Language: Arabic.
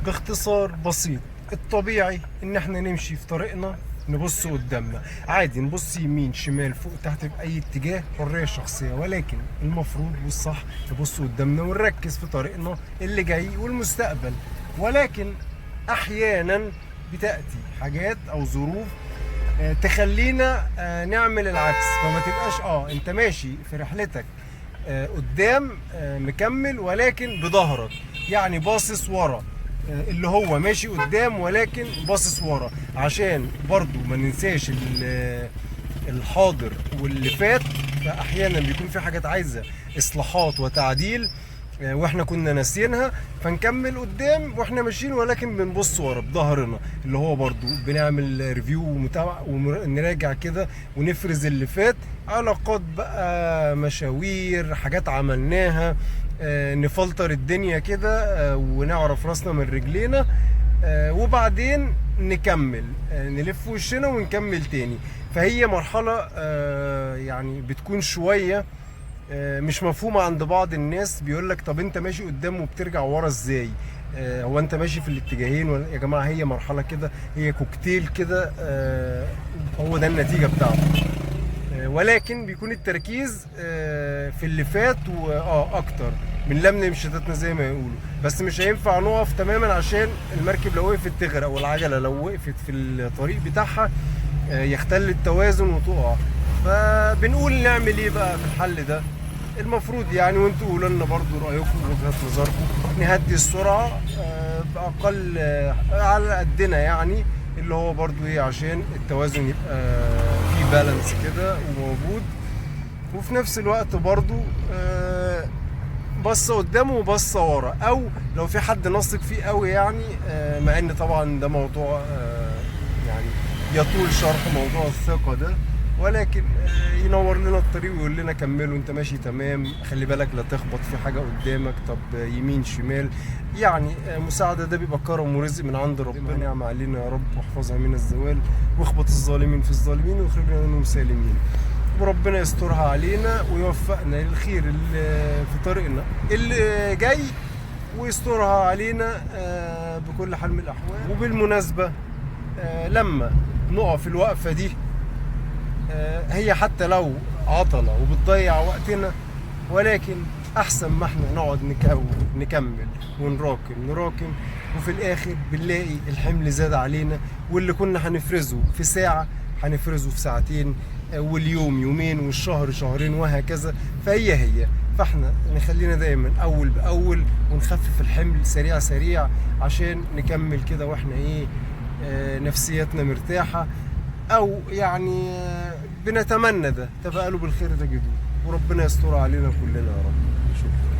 باختصار بسيط، الطبيعي ان احنا نمشي في طريقنا، نبص قدامنا عادي، نبص يمين شمال فوق تحت في اي اتجاه، حرية شخصية، ولكن المفروض والصح نبص قدامنا ونركز في طريقنا اللي جاي والمستقبل. ولكن احيانا بتأتي حاجات او ظروف تخلينا نعمل العكس، فما تبقاش انت ماشي في رحلتك قدام مكمل ولكن بظهرك، يعني باصص ورا، اللي هو ماشي قدام ولكن باصص ورا، عشان برضو ما ننساش الحاضر واللي فات. فاحيانا بيكون في حاجات عايزه اصلاحات وتعديل واحنا كنا ناسيينها، فنكمل قدام واحنا ماشيين ولكن بنبص ورا بظهرنا، اللي هو برضو بنعمل ريفيو ومتابعه ونراجع كده ونفرز اللي فات، علاقات بقى، مشاوير، حاجات عملناها، نفلتر الدنيا كده ونعرف راسنا من رجلينا، وبعدين نكمل، نلف وشنا ونكمل تاني. فهي مرحلة يعني بتكون شوية مش مفهومة عند بعض الناس، بيقولك طب انت ماشي قدام وبترجع ورا ازاي؟ هو انت ماشي في الاتجاهين؟ يا جماعة هي مرحلة كده، هي كوكتيل كده، هو ده النتيجة بتاعته. ولكن بيكون التركيز في اللي فات اكتر من لمن مشتتنا زي ما يقولوا. بس مش هينفع نقف تماما، عشان المركب لو وقفت تغرق، والعجلة لو وقفت في الطريق بتاعها يختل التوازن وتقع. فبنقول نعمل ايه بقى في الحل ده؟ المفروض يعني، وانتوا قولوا لنا برضو رايكم ووجهه نظركم، نهدي السرعه باقل على قدنا يعني، اللي هو برضو ايه، عشان التوازن يبقى في بالانس كده وموجود، وفي نفس الوقت برضو بصه قدامه وبصه ورا، او لو في حد نثق فيه قوي يعني، مع ان طبعا ده موضوع يعني يطول شرح موضوع الثقه ده، ولكن ينور لنا الطريق ويقول لنا كملوا انت ماشي تمام، خلي بالك لا تخبط في حاجه قدامك، طب يمين شمال. يعني مساعده ده بيبقى كرم ورزق من عند ربنا، نعم علينا يا رب، واحفظها من الزوال، واخبط الظالمين في الظالمين واخرجنا منهم سالمين. وربنا يسترها علينا ويوفقنا للخير اللي في طريقنا اللي جاي، ويسترها علينا بكل حال من الاحوال. وبالمناسبه لما نقف الوقفه دي، هي حتى لو عطلة وبتضيع وقتنا، ولكن احسن ما احنا نقعد نكمل نراكم، وفي الاخر بنلاقي الحمل زاد علينا، واللي كنا هنفرزه في ساعة هنفرزه في ساعتين، واليوم يومين، والشهر شهرين، وهكذا. فهي فاحنا نخلينا دايما اول باول، ونخفف الحمل سريع سريع، عشان نكمل كده واحنا ايه، نفسيتنا مرتاحة، او يعني بنتمنى ده، تفاءلوا بالخير تجدوه، وربنا يستر علينا كلنا يا رب. شكرا.